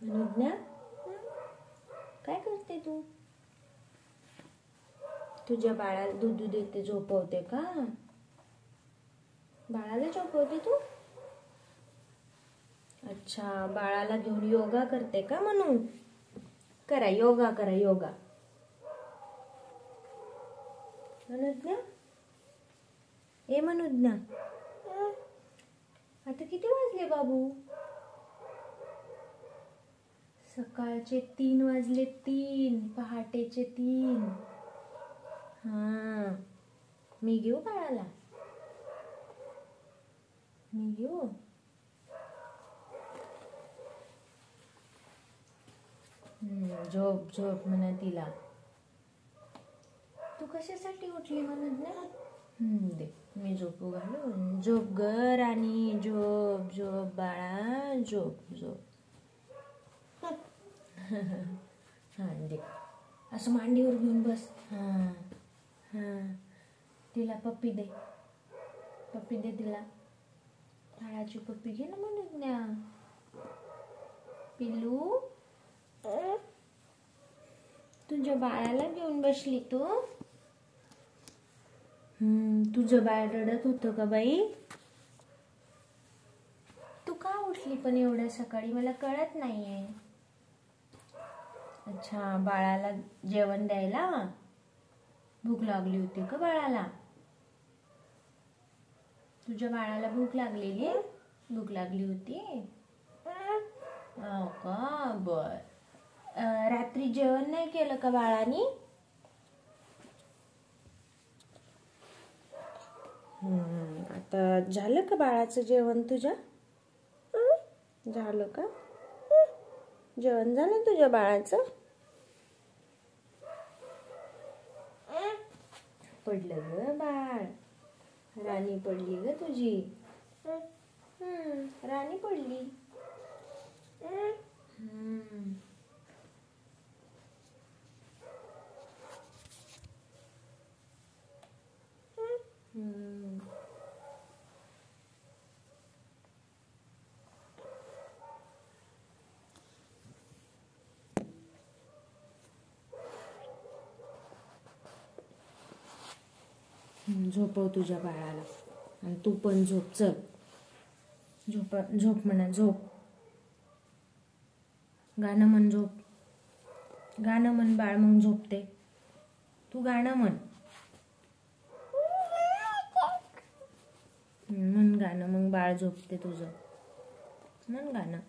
अनुज्ञा, काय करते तू? तुझ्या बाळाला दूध देते, झोपवते का? बाळाला झोपवते तू? अच्छा, बाळाला घेऊन योगा करते का? म्हणून करा योगा, करा योगा. अनुज्ञा, ए अनुज्ञा, आता किती वाजले बाबू? सकाळचे 3 वाजले. 3 पहाटेचे 3. हा, मी घेऊ बाळाला? मी घेऊ? झोप झोप म्हणा तिला. तू कशासाठी उठली म्हणत ना? दे मी झोपू घालू. झोप ग राणी, झोप झोप बाळा, झोप झोप. हा दे, असं मांडीवर घेऊन बस. हा हा, तिला पप्पी दे, पप्पी दे तिला. बाळाची पप्पी घे ना म्हणत ना. पिल्लू, तुझ्या बाळाला घेऊन बसली तू? तुझं बाळ रडत होतं का बाई? तू का उठली पण एवढ्या सकाळी? मला कळत नाहीये. अच्छा, बाळाला जेवण द्यायला भूक लागली होती का बाळाला? तुझ्या बाळाला भूक लागलेली? भूक लागली होती? हो का, बर. रात्री जेवण नाही केलं का बाळानी? आता झालं का बाळाचं जेवण तुझ्या? झालं का? जेवण झालं तुझ्या बाळाचं? पडलं ग बाळ, राणी पडली ग तुझी. राणी पडली. झोपव तुझ्या बाळाला आणि तू पण झोप. चल झोप, झोप म्हणा, झोप. गाणं म्हण, झोप. गाणं म्हण बाळ, मग झोपते. तू गाणं म्हण. म्हण गाणं, मग बाळ झोपते तुझं. म्हण गाणं.